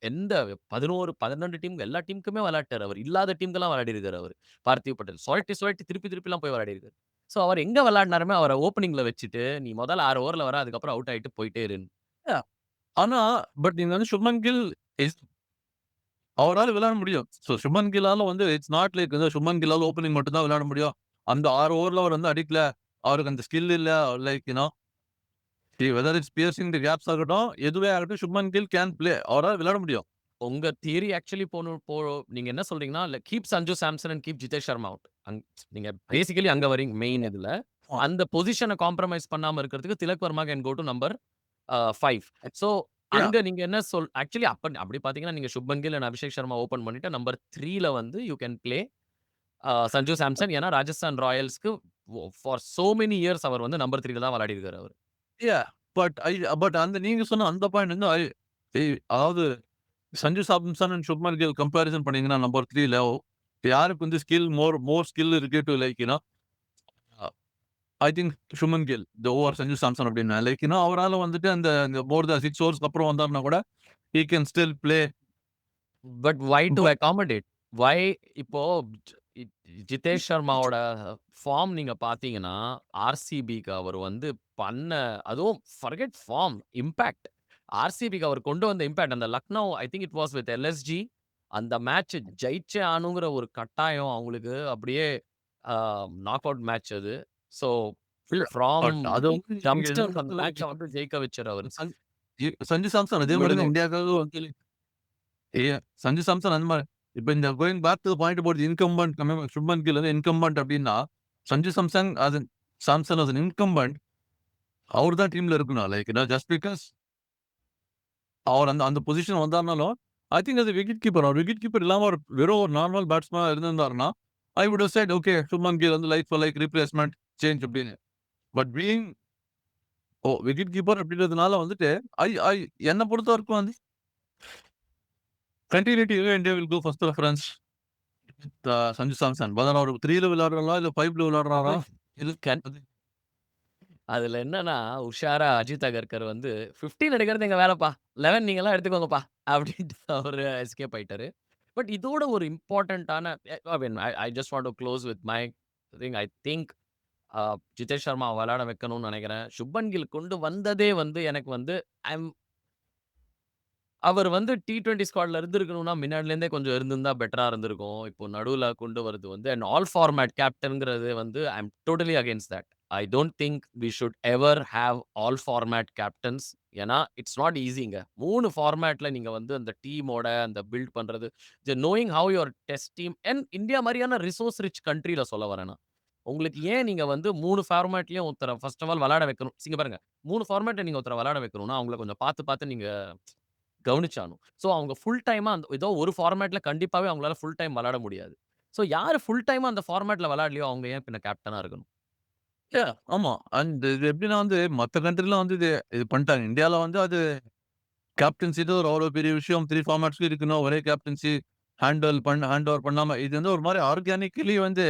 எந்த 11, 12 டீம் எல்லா டீமுக்குமே விளையாட்டாரு அவரு. இல்லாத டீம்க்கெல்லாம் விளையாடியிருக்காரு அவரு. பார்த்திவ் பட்டேல். சுழட்டி, சுழட்டி திருப்பி, திருப்பிலாம் போய் விளையாடியிருக்காரு. ஸோ அவர் எங்க விளையாடினாலுமே அவர ஓப்பனிங்ல வச்சுட்டு, நீ முதல் 6 ஓவர்ல வர அதுக்கப்புறம் அவுட் ஆயிட்டு போயிட்டே இருன்னு. ஆனா, பட் நீங்க வந்து சுப்மன் கில் இஸ் அவரால விளையாட முடியும். சுப்மன் கில்லால வந்து இட்ஸ் நாட் லைக் சுப்மன் கில்லால ஓப்பனிங் மட்டும் தான் விளையாட முடியும். அந்த 6 ஓவர்ல அவர் வந்து அடிக்கல. அவருக்கு அந்த ஸ்கில் இல்ல. Like whether it's piercing the gaps ஆகட்டும், எதுவே ஆகட்டும் சுப்மன் கில் கேன் பிளே. அவரால விளையாட முடியும். உங்க தியரி ஆக்சுவலி நீங்க என்ன சொல்றீங்கன்னா, keep Sanju Samson and keep Jitesh Sharma out. நீங்க பேசிக்கலி அங்க வரீங்க மெயின் இதுல. அந்த பொசிஷன காம்ப்ரமைஸ் பண்ணாம இருக்கிறதுக்கு Tilak Varma can go to number 5. So yeah அங்க நீங்க என்ன ஆக்சுவலி அப்படி பார்த்தீங்கன்னா, நீங்க சுப்மன் கில் அண்ட் அபிஷேக் சர்மா ஓப்பன் பண்ணிட்டு நம்பர் 3ல வந்து you can play Sanju Samson. ஏன்னா ராஜஸ்தான் ராயல்ஸ்க்கு ஃபார் சோ மெனி இயர்ஸ் அவர் வந்து நம்பர் 3ல தான் விளையாடியிருக்காரு அவரு. யா பட் பட் அந்த நீங்க சொன்ன அந்த பாயிண்ட் வந்து அதாவது சஞ்சு சாம்சன் அண்ட் சுப்மன் கில் கம்பேரிசன் பண்ணீங்கன்னா நம்பர் 3ல யாருக்கு வந்து ஸ்கில் மோர் ஸ்கில் இருக்கு to like I think Shubman Gill over Sanju Samson அப்படின்னு லைக் அவரால வந்துட்டு அந்த மோர் த 6 ஓவர்ஸ்க்கு அப்புறம் வந்தாருன்னா கூட he can still play. But why to accommodate? Why இப்போ ஜி ஜிதேஷ் சர்மாவோட ஃபார்ம் நீங்க பார்த்தீங்கன்னா, ஆர்சிபிக்கு அவர் வந்து பண்ண அதுவும் ஃபர்கெட் ஃபார்ம், இம்பாக்ட். ஆர்சிபிக்கு அவர் கொண்டு வந்த இம்பாக்ட் அந்த Lucknow I think it was with LSG. அந்த மேட்ச் ஜெயிச்சே ஆகணுங்கிற ஒரு கட்டாயம் அவங்களுக்கு அப்படியே அ நாக் அவுட் மேட்ச் அது. ஸோ ஃப்ராம் பட் அது வந்து நீங்க யங்ஸ்டர்ஸ் அந்த மேட்ச வந்து ஜெயிக்க வச்சாரு அவரு. சஞ்சு சாம்சன் அதே மாதிரி தான் இந்தியாவுக்காக வந்து சஞ்சு சாம்சன் அந்த மாதிரி இப்ப இந்த going back to point about incumbent Shubman Gill வந்து இன்கம்பன்ட் அப்படின்னா சஞ்சு சாம்சன் அது சாம்சன் as an incumbent அவர் தான் டீம்ல இருக்கணும் லைக் ஜஸ்ட் பிகாஸ் அவர் அந்த அந்த பொசிஷன் வந்தாருனாலும் ஐ திங்க் அது விக்கெட் கீப்பர் அவர் விக்கெட் கீப்பர் இல்லாம ஒரு வெறும் ஒரு நார்மல் பேட்ஸ்மேன் இருந்திருந்தாருன்னா I would have said okay Shubman Gill வந்து like for like replacement change அப்படின்னு பட் பீயிங் விக்கெட் கீப்பர் அப்படின்றதுனால வந்துட்டு ஐ ஐ என்ன பொறுத்த வரைக்கும் வந்து continuity India will go first reference Sanju Samson பதன் அவர் 3ல விளையாடுறாரா இல்ல 5ல விளையாடுறாரா இது கன் அதுல என்னன்னா, உஷாரா அஜித் அகர்கர் வந்து 15 எடுக்கிறது எங்க வேலைப்பா. 11 நீங்கலாம் எடுத்துக்கோங்கப்பா. அப்டின்ட்டு அவரு எஸ்கேப் ஆயிட்டாரு. பட் இதோட ஒரு இம்பார்ட்டன்ட்டான I mean I just want to close with my thing. I think Jitesh Sharma விளையாட வைக்கணும்னு நெனைக்கிறேன். சுப்மன் கில் கொண்டு வந்ததே வந்து எனக்கு வந்து ஐ அம் அவர் வந்து T20 ஸ்குவாட்ல இருந்திருக்கணும்னா, முன்னாடிலேருந்தே கொஞ்சம் இருந்திருந்தா பெட்டரா இருந்திருக்கும். இப்போ நடுவுல கொண்டு வரது வந்து அண்ட் ஆல் ஃபார்மேட் கேப்டன்ங்கிறது வந்து I am totally against that. I don't think we should ever have all format captains. ஏன்னா, இட்ஸ் நாட் ஈஸிங்க. 3 ஃபார்மேட்ல நீங்க வந்து அந்த டீமோட அந்த பில்ட் பண்றது, knowing how your test team and India மாரியான ரிசோர்ஸ் ரிச் கண்ட்ரில சொல்ல வரேன் நான். உங்களுக்கு ஏன் நீங்க வந்து 3 ஃபார்மேட்லயும் ஒருத்தர ஃபர்ஸ்ட் ஆஃப் ஆல் விளையாட வைக்கணும். இங்க பாருங்க 3 ஃபார்மேட்ல நீங்க ஒருத்தர விளையாட வைக்கணும்னா, அவங்கள கொஞ்சம் பார்த்து, பார்த்து நீங்க கவனிச்சாகணும். ஸோ அவங்க ஃபுல் டைமா ஏதோ ஒரு ஃபார்மேட்ல கண்டிப்பாவே அவங்களால ஃபுல் டைம் விளையாட முடியாது. ஸோ யாரு ஃபுல் டைமா அந்த ஃபார்மேட்ல விளையாடலையோ, அவங்க ஏன் பின்ன கேப்டனா இருக்கணும்? ஆமா அண்ட் இது எப்படின்னா வந்து மத்த கண்ட்ரிலாம் வந்து இது பண்ணிட்டாங்க இந்தியால வந்து அது கேப்டன்சி ஒரு அவ்வளோ பெரிய விஷயம் 3 ஃபார்மேட்ஸ்க்கு இருக்கணும் ஒரே கேப்டன்சி ஹேண்ட் ஓவர் பண்ணாம இது வந்து ஒரு மாதிரி ஆர்கானிக்கலி வந்து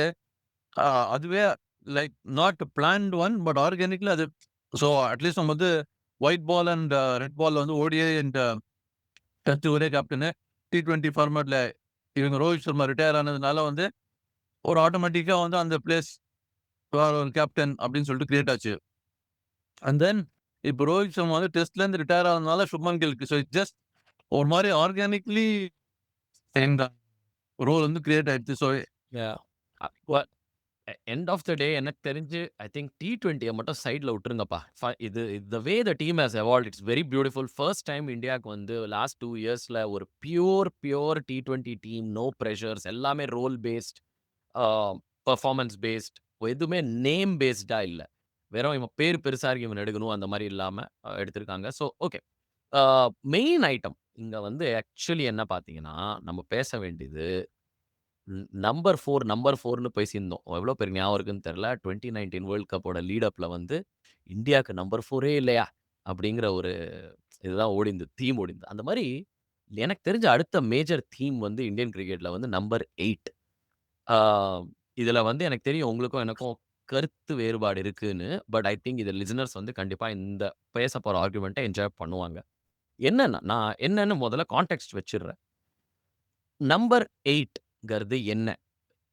அதுவே like not plant one but organically அது ஸோ அட்லீஸ்ட் நம்ம வந்து ஒயிட் பால் அண்ட் ரெட் பால் வந்து ஓடிஐ அண்ட் டெஸ்ட் ஒரே கேப்டனு T20 ஃபார்மேட்ல இவங்க ரோஹித் சர்மா ரிட்டையர் ஆனதுனால வந்து ஒரு ஆட்டோமேட்டிக்கா வந்து அந்த பிளேஸ் ஒரு கேப்டன் அப்படின்னு சொல்லிட்டு கிரியேட் ஆச்சு அண்ட் தென் இப்போ ரோஹித் சர்மா வந்து டெஸ்ட்ல இருந்து ரிட்டையர் ஆனதுனால சுப்மன் கில்க்கு ஸோ ஜஸ்ட் ஒரு மாதிரி ஆர்கானிக்லி எங்க ரோல் வந்து கிரியேட் ஆயிடுச்சு so yeah. End of the day எனக்கு தெரிஞ்சு ஐ திங்க் T20ய மட்டும் சைட்ல விட்டுருங்கப்பா. இது the way the team has evolved it's very beautiful. First time இந்தியாவுக்கு வந்து லாஸ்ட் 2 இயர்ஸ்ல ஒரு pure T20 team. No pressures. எல்லாமே role based, ah performance based. எதுவுமே நேம் பேஸ்டா இல்ல. வெறும் இவன் பேர் பெருசா இருக்கு இவன எடுக்கணும் அந்த மாரி இல்லாம எடுத்திருக்காங்க. So okay. Ah main item இங்க வந்து ஆக்சுவலி என்ன பார்த்தீங்கன்னா, நம்ம பேச வேண்டியது நம்பர் 4ன்னு பேசியிருந்தோம். எவ்வளோ பேருக்கு ஞாபகம் இருக்குன்னு தெரியல. 2019 வேர்ல்ட் கப்போட லீட் அப்ல வந்து இந்தியாக்கு நம்பர் 4ஏ இல்லையா? அப்படிங்கிற ஒரு இதுதான் ஓடிந்தது. தீம் ஓடிந்தது. அந்த மாரி எனக்கு தெரிஞ்ச அடுத்த மேஜர் தீம் வந்து இந்தியன் கிரிக்கெட்ல வந்து நம்பர் 8. ஆ இதுல வந்து எனக்கு தெரியும் உங்களுக்கும் எனக்கும் கருத்து வேறுபாடு இருக்குன்னு. பட் ஐ திங்க் இது லிசனர்ஸ் வந்து கண்டிப்பா இந்த பேசப்போற ஆர்குமென்ட்ட என்ஜாய் பண்ணுவாங்க. என்னன்னா, நான் என்னன்னு முதல்ல கான்டெக்ஸ்ட் வச்சுர்றேன். நம்பர் 8ங்கிறது என்ன?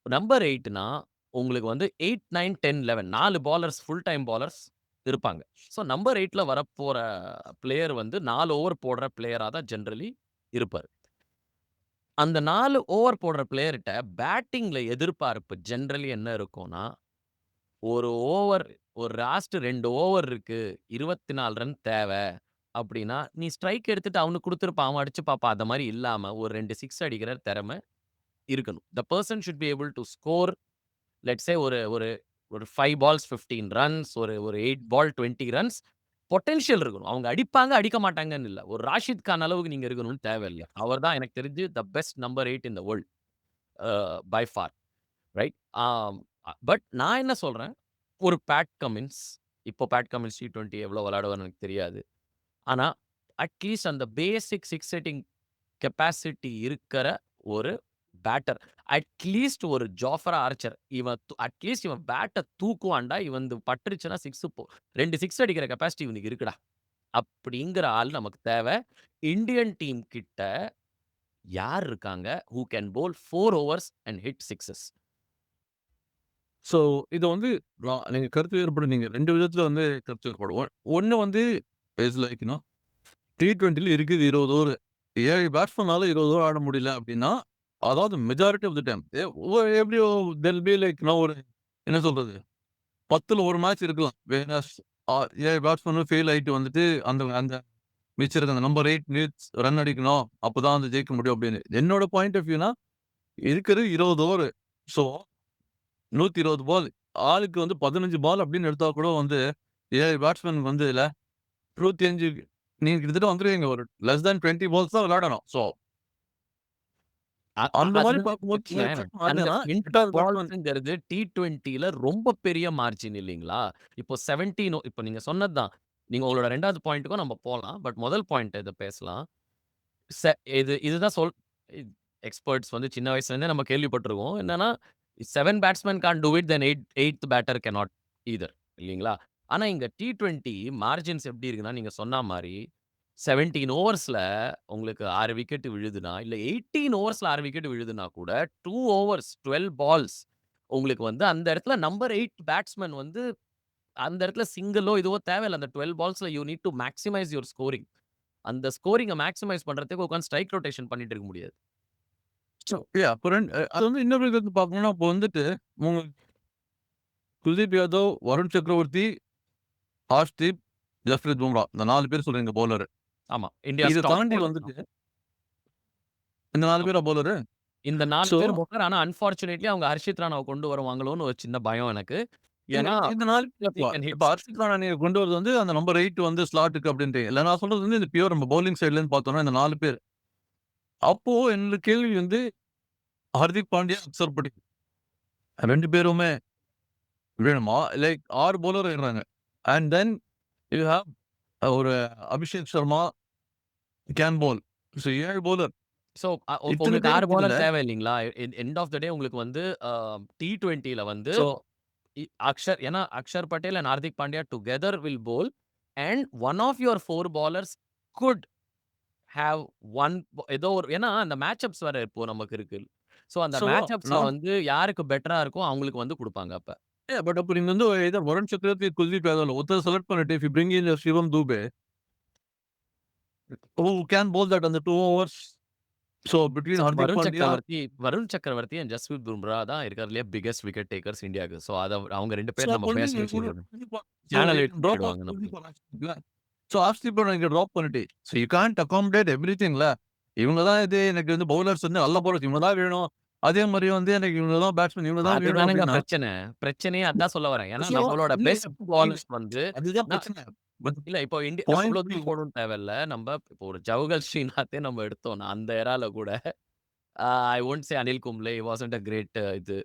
நம்பர் 8னா உங்களுக்கு வந்து 8, 9, 10, 11 4 பாலர்ஸ் ஃபுல் டைம் பாலர்ஸ் இருப்பாங்க. ஸோ நம்பர் 8ல வரப்போற பிளேயர் வந்து 4 ஓவர் போடுற பிளேயரா தான் ஜெனரலி இருப்பாரு. அந்த 4 ஓவர் போடுற பிளேயர்ட்ட பேட்டிங்ல எதிர்பார்ப்பு ஜெனரலி என்ன இருக்கும்னா, ஒரு ஓவர் ஒரு லாஸ்ட் 2 ஓவர் இருக்கு. 24 ரன் தேவ. அப்டின்னா, நீ ஸ்ட்ரைக் எடுத்துட்டு அவனுக்கு குடுத்துருப்பான். அவன் அடிச்சு பார்ப்பான். அந்த மாரி இல்லாம ஒரு 2 சிக்ஸ் அடிக்கிற திறமை இருக்கணும். The person should be able to score let's say ஒரு ஒரு ஒரு 5 பால்ஸ் 15 ரன்ஸ் ஒரு 8 பால் 20 ரன்ஸ் பொட்டன்ஷியல் இருக்கணும். அவங்க அடிப்பாங்க, அடிக்க மாட்டாங்கன்னு இல்ல. ஒரு ராஷித் கான் அளவுக்கு நீங்க இருக்கணும்னு தேவையில்ல. அவர் தான் எனக்கு தெரிஞ்சு the best number 8 in the world by far right. ஆம் பட் நான் என்ன சொல்றேன், ஒரு பேட் கமின்ஸ் இப்போ பேட் கமின்ஸ் T20 எவ்வளோ விளையாடுவார்ன்னு எனக்கு தெரியாது. ஆனா, அட்லீஸ்ட் அந்த பேசிக் சிக்ஸ் செட்டிங் கெப்பாசிட்டி இருக்கிற ஒரு பேட்டர். அட்லீஸ்ட் ஒரு ஜாஃப்ரா ஆர்ச்சர். அட்லீஸ்ட் இவன் பேட்ட தூக்குவான்டா. இவன்து பட்டுருச்சுன்னா 2 சிக்ஸ் அடிக்கிற கெப்பாசிட்டி இவனுக்கு இருக்குடா. அப்படிங்கிற ஆள் நமக்கு தேவ. இந்தியன் டீம் கிட்ட யார் இருக்காங்க? Who can pole 4 overs and hit sixes. So இத வந்து நீங்க கருத்து வேறுபாடு நீங்க 2 விதத்துல வந்து கருத்து வேறுபாடு. ஒண்ணு வந்து இஸ் லைக் T20ல இருக்குது 20 ஓவர். 7 பேட்ஸ்மேனால 20 ஓவர் ஆட முடியல அப்டின்னா, அதாவது மெஜாரிட்டி ஆஃப் த டைம் எப்டியோ தேர் பி லைக் ஒரு என்ன சொல்றது? 10ல ஒரு மேட்ச் இருக்கலாம். வேறஸ் 7 பேட்ஸ்மேனும் ஃபெயில் ஆயிட்டு வந்துட்டு அந்த அந்த மிச்சம் இருக்க அந்த நம்பர் 8 நீட்ஸ் ரன் அடிக்கணும். அப்பதான் வந்து ஜெயிக்க முடியும் அப்டின்னு. என்னோட பாயிண்ட் ஆஃப் வியூனா இருக்கிறது 20 ஓவர். ஸோ 120 பால். ஆளுக்கு வந்து 15 பால் அப்டின்னு எடுத்தா கூட வந்து 7 பேட்ஸ்மேனுக்கு வந்து இதுல 25 நீங்க கிட்டத்தட்ட வந்துருவீங்க. ஒரு லெஸ் தேன் 20 பால்ஸ் தான் விளையாடணும். ஸோ அ அ அந்த மாரி அதுதான் பார்க்கும்போது பிரச்சனை. அந்த பார்த்தீங்கன்னா, 20 8வது பேட்ஸ்மேன் பால்ஸ்ங்கிறது T20ல ரொம்ப பெரிய மார்ஜின் இல்லைங்களா? இப்போ 17 இப்போ நீங்க சொன்னது தான். நீங்க உங்களோட 2வது பாயிண்ட்டுக்கும் நம்ம போலாம். பட் முதல் பாயிண்ட் இத பேசலாம். செ இதுதான் எக்ஸ்பெர்ட்ஸ் வந்து சின்ன வயசுலேருந்தே நம்ம கேள்விப்பட்டுருக்கோம். என்னன்னா 7 batsman can't do it then 8த் பேட்டர் கேனாட் எய்தர் இல்லீங்களா? ஆனா இங்க T20 மார்ஜின்ஸ் எப்படி இருக்குன்னா, நீங்க சொன்னா மாரி 17 ஓவர்ஸ்ல உங்களுக்கு 6 விக்கெட் விழுதுன்னா, இல்ல 18 ஓவர்ஸ்ல 6 விக்கெட் விழுதுன்னா கூட 2 ஓவர்ஸ் 12 பால்ஸ் உங்களுக்கு வந்து அந்த இடத்துல நம்பர் 8 பேட்ஸ்மேன் வந்து அந்த இடத்துல சிங்கிளோ இதுவோ தேவையில்ல. அந்த 12 பால்ஸ்ல you need to maximise your scoring. அந்த ஸ்கோரிங்க மேக்ஸிமைஸ் பண்றதுக்கு உட்கார்ந்து ஸ்ட்ரைக் ரொட்டேஷன் பண்ணிட்டு இருக்க முடியாது. அப்புறம் அது வந்து இன்னொரு விதத்துல பார்க்கணும்னா, அப்போ வந்துட்டு உங்க குல்தீப் யாதவ், வருண் சக்கரவர்த்தி, ஹர்ஷ்தீப், ஜஸ்பிரித் பும்ரா. இந்த 4 பேர் சொல்றீங்க பவுலரு. ஆமா. இந்தியாஸ் இத டாப் தாண்டி பவுலர். வந்துட்டு இந்த 4 பேரா பவுலரு? இந்த 4 ஸோ பேர் பவுலர். ஆனா அன்பார்ச்சுனேட்லி அவங்க ஹர்ஷித் ராணாவ கொண்டு வருவாங்களோன்னு ஒரு சின்ன பயம் எனக்கு. ஏன்னா, இந்த 4 ஹி பேர் கேன் இப்ப ஹிட் ஹர்ஷித் ராணா நீங்க கொண்டு வரது வந்து அந்த நம்பர் 8 வந்து ஸ்லாட்டுக்கு அப்டின்றீங்க. இல்ல நான் சொல்றது வந்து இந்த பியூர் நம்ம பவுலிங் சைட்ல இருந்து பார்த்தோம்னா இந்த 4 பேர். அப்போ என்னோட கேள்வி வந்து ஹர்திக் பாண்டியா, அக்சர் படேல் 2 பேருமே வேணுமா? லைக் 6 பவுலர் ஆயிடுறாங்க. அண்ட் தென் யூ ஹேவ் ஒரு Abhishek Sharma can Pavul. So 7 bowler. So இத்தன உங்களுக்கு 6 பேருக்கு இதுல பவுலர் தேவை இல்லீங்களா? எண்ட் ஆஃப் த டே உங்களுக்கு வந்து T20ல வந்து ஸோ ஏன்னா Axar Patel and Hardik Pandya together will bowl and one of your 4 bowlers could have one ஏதோ ஒரு ஏன்னா அந்த மேட்ச் அப்ஸ் வேற இப்போ நமக்கு இருக்கு. ஸோ அந்த ஸோ மேட்ச் அப்ஸ்ல நான் வந்து யாருக்கு பெட்டரா இருக்கோ அவங்களுக்கு வந்து குடுப்பாங்க அப்ப. பட் அப்ப நீங்க வந்து எய்தர் வருண் சக்கரவர்த்தி, குல்தீப் யாதவ்ல ஒருத்தர செலக்ட் பண்ணிட்டு if you bring in Shivam Dube who can bowl that அந்த 2 overs. So between so Hardik Pandya Varun Chakravarthy and Jasprit Bumrah தான் இருக்கிறதுலயே பிக்கஸ்ட் விக்கெட் டேக்கர்ஸ் இந்தியாக்கு. ஸோ அவங்க 2 ஸோ பேர் அப்ப நம்ம வந்து பேச நீங்க வச்சு so channel you can drop off விட்டுடுவாங்க நம்மள. ஸோ ஹர்ஷ்தீப் நீங்க டிராப் பண்ணிட்டு ஸோ யூ கான்ட் அகாமடேட் எவ்ரிதிங்ல. இவங்க தான் இது எனக்கு வந்து பவுலர்ஸ் வந்து நல்ல பவுலர்ஸ் இவங்க தான் வேணும். அதே மாரி வந்து எனக்கு இவங்க தான் பேட்ஸ்மேன் இவங்க தான் வேணும் அதுதானங்க அப்டின்னா பிரச்சனை. பிரச்சனையே அதான் சொல்ல வரேன். ஏன்னா ஸோ நம்மளோட இல்ல பெஸ்ட் பாலர்ஸ் வந்து அதுதான் நான் பிரச்சனை. பட் இல்ல இப்போ பாயிண்ட் அவ்ளோ தூரம் போணும்னு தேவையில்ல. இப்போ ஒரு ஜவஹர் ஸ்ரீநாத்தே நம்ம எடுத்தோம்னா, அந்த எரால கூட I won't say Anil Kumble wasn't a great இது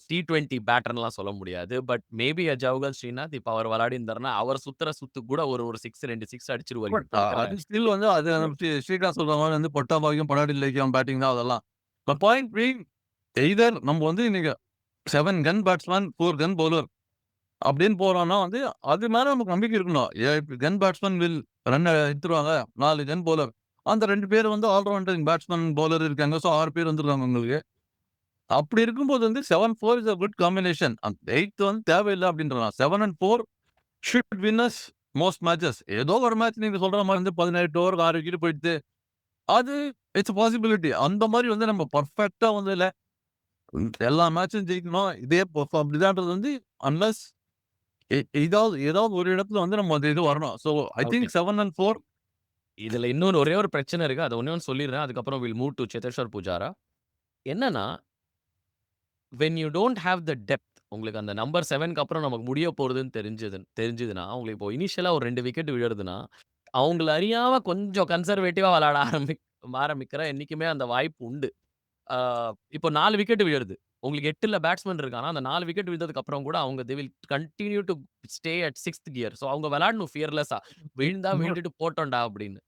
T20 பேட்டர்ன்லாம் சொல்ல முடியாது. பட் மேபி ஜவஹர் ஸ்ரீநாத் இப்ப அவர் விளையாடியிருந்தாருன்னா, அவர் சுத்துற சுத்துக்கு கூட ஒரு ஒரு 6 2 6 அடிச்சிருவாரு. பட் இப்ப இருக்கிற அது ஸ்டில் வந்து அது ஸ்ரீகாந்த் சொல்ற மாரி வந்து பொட்டா பாக்கியம், படாடி லைக்கியம் பேட்டிங் தான் அதெல்லாம். பட் பாயிண்ட் பீயிங் எய்தர் நம்ம வந்து இன்னைக்கு 7 கன் பேட்ஸ்மேன், 4 கன் பவுலர் அப்படின்னு போறோம்னா வந்து, அது மேல நமக்கு நம்பிக்கை இருக்கணும். கன் பேட்ஸ்மேன் வில் ரன் எடுத்துருவாங்க. 4 கன் பவுலர். அந்த 2 பேர் வந்து ஆல் ரவுண்டர் பேட்ஸ்மேன், பவுலர் இருக்காங்க. ஸோ 6 பேர் வந்துருக்காங்க உங்களுக்கு. அப்படி இருக்கும்போது வந்து 7-4 இஸ் அ குட் காம்பினேஷன். அந்த 8த் வந்து தேவையில்ல அப்படின்றான். 7 அண்ட் 4 should win as most matches. ஏதோ ஒரு மேட்ச் நீங்க சொல்ற மாரி வந்து 18 ஓவர் 6 விக்கெட் போயிடுது. அது இட்ஸ் பாசிபிலிட்டி. அந்த மாரி வந்து நம்ம பெர்ஃபெக்ட்டா வந்து இல்ல எல்லா மேட்சும் ஜெயிக்கணும். இதே அப்படிதான்றது வந்து அன்லெஸ் ஏதாவது ஏதாவது ஒரு இடத்துல வந்து நம்ம அந்த இது வரணும். So I okay. திங்க் 7 அண்ட் 4 இதுல இன்னொரு ஒரே ஒரு பிரச்சனை இருக்கு. அத ஒண்ணே ஒண்ணு சொல்லிர்றேன். அதுக்கப்புறம் வில் மூவ் டூ சேதேஸ்வர் புஜாரா. என்னன்னா, when you don't have the depth உங்களுக்கு அந்த நம்பர் 7க்கு அப்புறம் நமக்கு முடிய போறதுன்னு தெரிஞ்சதுன்னா, உங்களுக்கு இப்போ இனிஷியலா ஒரு 2 விக்கெட் விழுறதுன்னா, அவங்கள அறியாம கொஞ்சம் கன்சர்வேட்டிவா விளையாட ஆரம்பிக்கிற என்னைக்குமே அந்த வாய்ப்பு உண்டு. ஆ இப்போ 4 விக்கெட் விழுறது. உங்களுக்கு 8ல பேட்ஸ்மேன் இருக்கான்னா, அந்த 4 விக்கெட் விழுந்ததுக்கு அப்புறம் கூட அவங்க they will continue to stay at 6த் கியர். ஸோ அவங்க விளையாடணும் ஃபியர்லெஸ்ஸா. விழுந்தா விழுந்துட்டு போட்டோம்டா அப்படின்னு.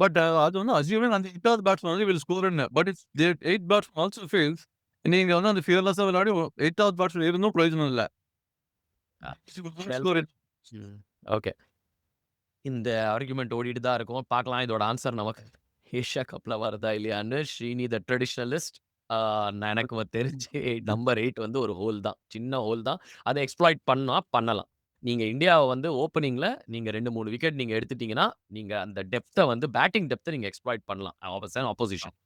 பட் அது வந்து அஸ்யூமிங் அந்த 8வது பேட்ஸ்மேன் வந்து will score in but it's there 8 batsman also feels நீங்க வந்து அந்த ஃபியர்லெஸ்ஸா விளையாடி 8வது பேட்ஸ்மேன் இருந்தும் பிரயோஜனம் இல்ல. அ வெல் ஸ்கோர் ம். ஓகே. இந்த ஆர்குமென்ட் ஓடிட்டு தான் இருக்கும். பார்க்கலாம் இதோட ஆன்ஸர் நமக்கு ஏஷியா கப்ல வருதா இல்லையான்னு. ஸ்ரீனி த ட்ரெடிஷனலிஸ்ட் எனக்கு தெரிஞ்சு நம்பர் 8 வந்து ஒரு ஹோல் தான். சின்ன ஹோல் தான். அத எக்ஸ்ப்ளாய்ட் பண்ணலாம். நீங்க இந்தியாவ வந்து ஓப்பனிங்ல நீங்க 2, 3 விக்கெட் நீங்க எடுத்துட்டீங்கன்னா, நீங்க அந்த டெப்த்த வந்து பேட்டிங் டெப்த்த நீங்க எக்ஸ்ப்ளாய்ட் பண்ணலாம். Opposition.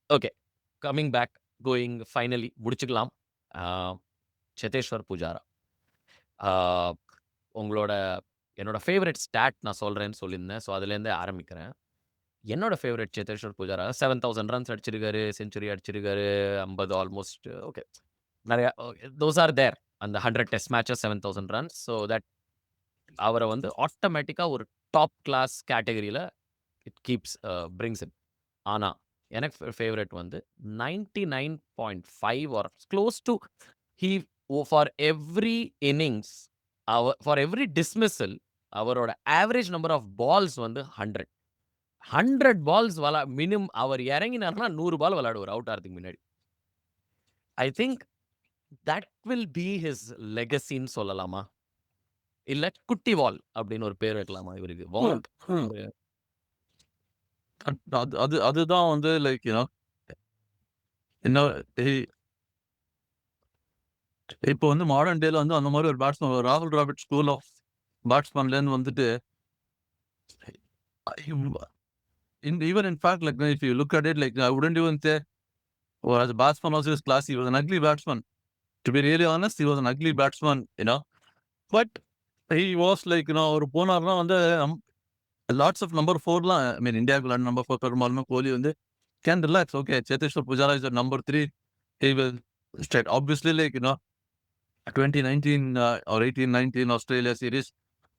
Okay. Coming back finally முடிச்சுக்கலாம். ஆ சேதேஸ்வர் புஜாரா. ஆ உங்களோட என்னோட ஃபேவரைட் ஸ்டாட் நான் சொல்றேன்னு சொல்லியிருந்தேன். ஸோ அதுலேருந்தே ஆரம்பிக்கிறேன். என்னோட ஃபேவரைட் சேதேஸ்வர் புஜாரா 7000 ரன்ஸ் அடிச்சிருக்காரு, செஞ்சுரி அடிச்சிருக்காரு, 50 ஆல்மோஸ்ட் ஓகே. நெறைய தோஸ் ஆர் தேர். அந்த 100 test matches 7000 runs. So that அவர வந்து ஆட்டோமேட்டிக்கா ஒரு டாப் கிளாஸ் கேட்டகரில இட் கீப்ஸ் பிரிங்ஸ் இட். ஆனா, எனக்கு ஃபேவரைட் வந்து 99.5 or close to he for every innings for every dismissal அவரோட ஆவரேஜ் நம்பர் ஆஃப் பால்ஸ் வந்து 100. 100 பால்ஸ் அவர் இறங்கினார்னா 100 பால் விளையாடுவாரு அவுட் ஆறதுக்கு முன்னாடி. I think that will be his லெகசின்னு சொல்லலாமா? இல்ல குட்டி வால் அப்படின்னு ஒரு பேர் வைக்கலாமா இவருக்கு? வால் ஒரு அதுதான் வந்து லைக் என்ன இப்போ வந்து மாடர்ன் டேல வந்து அந்த மாரி ஒரு பேட்ஸ்மேன் ராகுல் டிராவிட் ஸ்கூல் ஆஃப் பேட்ஸ்மேன்லேருந்து வந்துட்டு even in fact like if you look at it like I wouldn't even say as a batsman also his class he was an ugly batsman. To be really honest, he was an ugly batsman. But he was like ஒரு போனார்னா வந்து lots of number 4லாம் I mean இந்தியாவுக்கு விளையாடின number 4 பெரும்பாலுமே கோலி வந்து can relax. Okay, Cheteshwar Pujara is number 3. He will straight obviously 2019 or 18-19 Australia series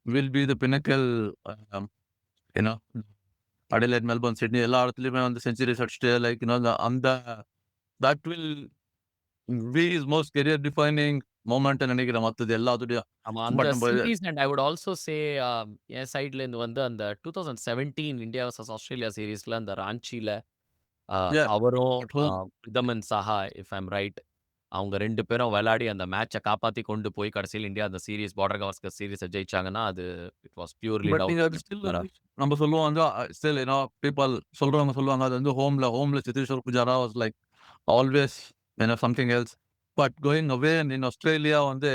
will be the pinnacle. um, you know Adelaide, Melbourne, Sydney எல்லா இடத்துலயுமே வந்து செஞ்சுரிஸ் அடிச்சுட்டு அந்த that will be is most career defining moment நினைக்கிறேன். மத்தது எல்லாத்துலயும் ஆமா. அந்த பட் நம்ம series and I would also say என் சைட்ல இருந்து வந்து அந்த 2017 இந்தியா வெர்சஸ் ஆஸ்திரேலியா சீரிஸ்ல அந்த ராஞ்சில அ yeah, அவரும் at home. Wriddhiman Saha if I am right அவங்க 2 பேரும் விளையாடி அந்த மேட்ச காப்பாத்தி கொண்டு போய் கடைசியில இந்தியா அந்த சீரிஸ் பார்டர் கவாஸ்கர் சீரிஸ ஜெயிச்சாங்கன்னா, அது it was purely but down நீங்க டு அது தம். ஸ்டில் வந்து நம்ம சொல்லுவோம் வந்து ஸ்டில் பீப்பிள் சொல்றவங்க சொல்லுவாங்க அது வந்து ஹோம்ல Cheteshwar Pujara was like always something else. But going away in Australia வந்து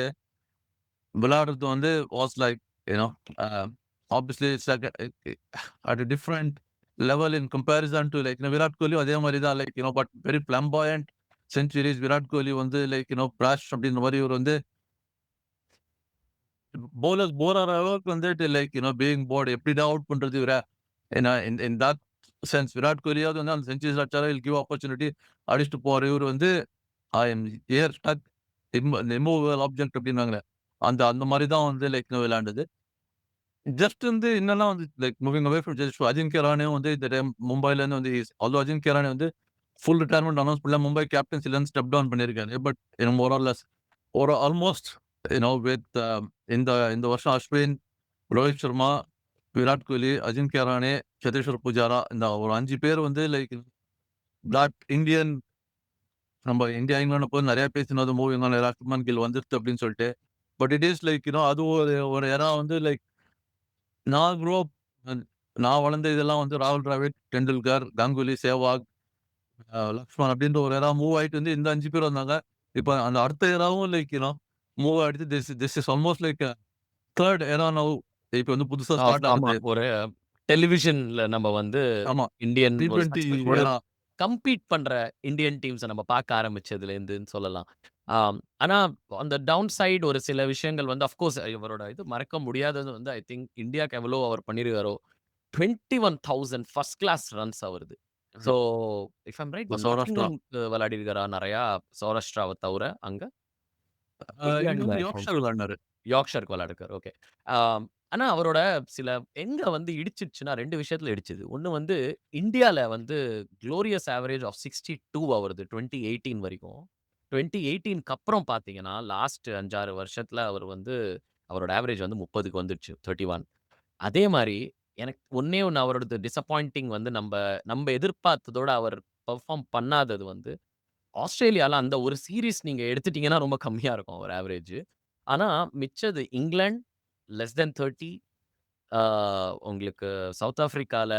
விளையாடுறது வந்து was like you know obviously it's like at a different level in comparison to Virat Kohli அதே மாதிரி தான் but very flamboyant centuries. Virat Kohli வந்து பிராஷ் அப்படின்ற மாதிரி இவர் வந்து போர் ஆகிற அளவுக்கு வந்துட்டு பீயிங் போர்டு எப்படிதான் அவுட் பண்றது இவரை ஏன்னா இன் தட் சென்ஸ் விராட் கோலியாவது வந்து அந்த செஞ்சுரிஸ் அடிச்சாலும் இல் கிவ் ஆப்பர்ச்சுனிட்டி அடிச்சுட்டு போற இவர் வந்து I am air stuck இம்மூவல் object அப்படின்னாங்க. அந்த அந்த மாதிரி தான் வந்து விளையாண்டது. ஜஸ்ட் வந்து என்னன்னா வந்து moving away from just Ajinkya Rahane வந்து இந்த டைம் மும்பைல இருந்து வந்து ஆல்தோ அஜிங்கிய ரஹானே வந்து ஃபுல் ரிட்டயர்மென்ட் அனௌன்ஸ் பண்ணல. மும்பை கேப்டன்சிலருந்து ஸ்டெப் டவுன் பண்ணியிருக்காரு. பட் மோர் ஆர் லெஸ் ஒரு ஆல்மோஸ்ட் வித் இந்த வருஷம் அஸ்வின், ரோஹித் சர்மா, விராட் கோலி, அஜிங்கியா ரஹானே, சேதேஸ்வர் புஜாரா இந்த ஒரு 5 பேர் வந்து லைக் பிளாக் இந்தியன் நம்ம இந்தியா இங்கிலாந்து போய் நிறைய பேசினது மூவிங் ஆன் சுப்மன் கில் வந்துருச்சு அப்படின்னு சொல்லிட்டு. பட் இட் இஸ் லைக் அது ஒரு ஏன்னா வந்து லைக் நான் க்ரோ அப் நான் வளர்ந்த இதெல்லாம் வந்து ராகுல் டிராவிட், டெண்டுல்கர், கங்குலி, சேவாக், லக்ஷ்மன் அப்படின்ற ஒரு ஏரா மூவ் ஆயிட்டு வந்து இந்த 5 பேர் வந்தாங்க. இப்ப அந்த அடுத்த ஏராவும் லைக் மூவ் ஆயிடுச்சு. This is almost like third era now. இப்ப வந்து புதுசா ஸ்டார்ட் ஆமா. ஆகுது. ஒரு டெலிவிஷன்ல நம்ம வந்து ஆமா. இந்தியன் ஒரு T20 சக்சஸ்ஃபுல் ஏரா. கம்பீட் பண்ற இந்தியன் டீம்ஸ நம்ம பார்க்க ஆரம்பிச்சதுலேருந்துன்னு சொல்லலாம். ஆனா அந்த டவுன் சைட் ஒரு சில விஷயங்கள் வந்து ஆஃப் கோர்ஸ் இவரோட இது மறக்க முடியாதது வந்து ஐ திங்க் இந்தியாக்கு எவ்வளோ அவர் பண்ணியிருக்காரோ 21,000 ஃபர்ஸ்ட் கிளாஸ் ரன்ஸ் அவருது. So if I'm right Saurashtra. நாட்டிங்ஹாம்க்கு விளையாடியிருக்காரா நெறையா சௌராஷ்டிராவ தவிர அங்க? இங்க இங்கிலாந்துல வந்து யோர்க்ஷயர் விளையாடினாரு. யார்க்ஷயர்க்கு விளையாடிருக்காரு. ஓகே. ஆனா அவரோட சில எங்க வந்து இடிச்சிடுச்சுன்னா 2 விஷயத்துல இடிச்சது. ஒண்ணு வந்து இந்தியால வந்து குளோரியஸ் ஆவரேஜ் ஆஃப் 62 அவரது 2018 வரைக்கும். 2018க்கு அப்புறம் பார்த்தீங்கன்னா, லாஸ்ட் 5, 6 வருஷத்துல அவர் வந்து அவரோட ஆவரேஜ் வந்து 30க்கு வந்துடுச்சு. 31. அதே மாரி எனக்கு ஒண்ணே ஒண்ணு அவரோடது டிசப்பாயிண்டிங் வந்து நம்ப எதிர்பார்த்ததோட அவர் பெர்ஃபார்ம் பண்ணாதது வந்து ஆஸ்திரேலியால அந்த ஒரு சீரிஸ் நீங்க எடுத்துட்டீங்கன்னா ரொம்ப கம்மியா இருக்கும் அவர் ஆவரேஜ். ஆனா மிச்சது இங்கிலாந்து லெஸ் தென் 30 ஆ உங்களுக்கு சவுத் ஆஃப்ரிக்கால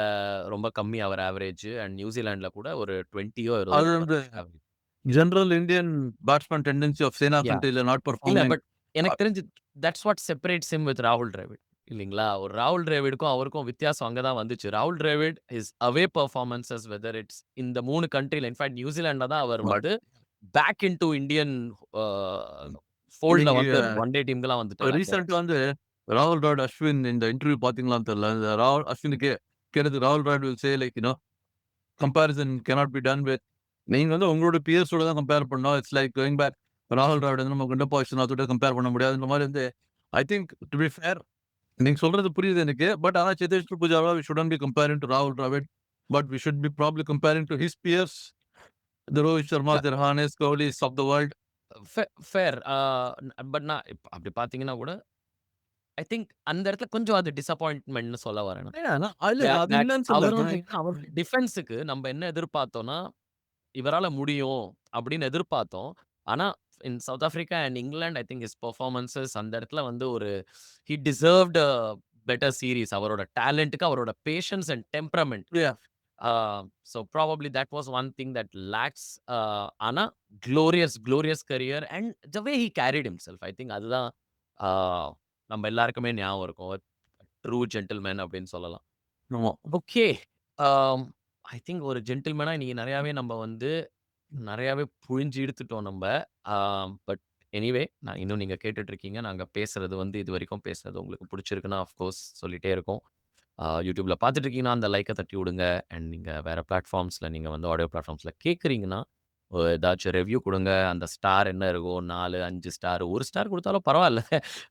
ரொம்ப கம்மி அவர் ஆவரேஜ் அண்ட் நியூசிலாண்ட்ல கூட ஒரு 20யோ அது 20 வந்து general Indian batsman tendency of SENA yeah! கண்ட்ரில நாட் இல்ல பெர்ஃபார்மிங். பட் எனக்கு தெரிஞ்சு that's what separates him with ராகுல் டிராவிட் இல்லீங்களா? ஒரு ராகுல் டிராவிடுக்கும் அவருக்கும் வித்தியாசம் அங்க தான் வந்துச்சு. ராகுல் Dravid his away performances whether it's இந்த 3 கண்ட்ரில இன்ஃபாக்ட் நியூசிலாண்ட்ல தான் அவர் பட் வந்து பேக் இன்டூ இண்டியன் ஆ ஃபோல்ட்ல நீங்க வந்து ஒன் டே டீம்க்குலாம் வந்துட்டாரு அந்த ரீசென்ட்டா வந்து ராகுல் டிராவிட், அஸ்வின் இந்த இன்டர்வியூ பார்த்தீங்களான்னு தெரியல. இந்த அஸ்வினுக்கு கேட்டதுக்கு ராகுல் Dravid will say like comparison cannot be done with நீங்க வந்து உங்களோட பியர்ஸோட தான் கம்பேர் பண்ணணும். இட்ஸ் லைக் கோயிங் பேக் ராகுல் டிராவிட் வந்து நம்ம குண்டப்பா விஸ்வநாத்தோட கம்பேர் பண்ண முடியாதுன்ற மாரி வந்து I think to be fair நீங்க சொல்றது புரியுது எனக்கு. பட் ஆனா Cheteshwar Pujara we shouldn't be comparing to ராகுல் Dravid. But we should be probably comparing to his peers. The Rohit Sharma, the Rahanes, Kohlis of the world. Fair. But நான் அப்படி பார்த்தீங்கன்னா கூட ஐ திங்க் அந்த இடத்துல கொஞ்சம் அது டிசப்பாயின்ட்மென்ட்ன்னு சொல்ல வரேன் நான். இல்ல அது தட் இல்லன்னு சொல்லல. அவரோட டிஃபென்ஸ்‌க்கு நம்ம என்ன எதிர்பார்த்தோம்னா, இவரால முடியும் அப்படின்னு எதிர்பார்த்தோம். ஆனா in South Africa and England I think his performances அந்த இடத்துல வந்து ஒரு he deserved a better series. அவரோட டேலண்ட்‌க்கு, அவரோட patience and temperament. Yeah. So probably that was one thing that lacks. ஆனா glorious career and the way he carried himself. I think அதுதான் ஆ நம்ம எல்லாருக்குமே ஞாபகம் இருக்கும். ட்ரூ ஜென்டில்மேன் அப்படின்னு சொல்லலாம். ஆமா. ஓகே. ஆம் ஐ திங்க் ஒரு ஜென்டில்மேனா இன்னைக்கு நெறையாவே நம்ம வந்து நெறையாவே புழிஞ்சு இழுத்துட்டோம் நம்ப. பட் எனிவே நான் இன்னும் நீங்க கேட்டுட்டு இருக்கீங்க. நாங்க பேசுறது வந்து இதுவரைக்கும் பேசுனது உங்களுக்கு புடிச்சிருக்குன்னா, ஆஃப் கோர்ஸ் சொல்லிட்டே இருக்கோம். YouTubeல பார்த்துட்டு இருக்கீங்கன்னா, அந்த லைக்க தட்டி விடுங்க. அண்ட் நீங்க வேற பிளாட்ஃபார்ம்ஸ்ல நீங்க வந்து ஆடியோ பிளாட்ஃபார்ம்ஸ்ல கேட்குறீங்கன்னா, ஏதாச்சும் ரிவ்யூ குடுங்க. அந்த ஸ்டார் என்ன இருக்கும் 4, 5 ஸ்டார் 1 ஸ்டார் குடுத்தாலும் பரவால்ல.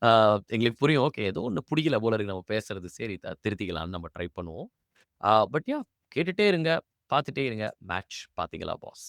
ஆ எங்களுக்கு புரியும். ஓகே ஏதோ ஒண்ணு புடிக்கல போல இருக்கு நம்ம பேசுறது. சரி திருத்திக்கலாம்னு நம்ம ட்ரை பண்ணுவோம். பட் கேட்டுட்டே இருங்க. பார்த்துட்டே இருங்க. மேட்ச் பார்த்தீங்களா பாஸ்.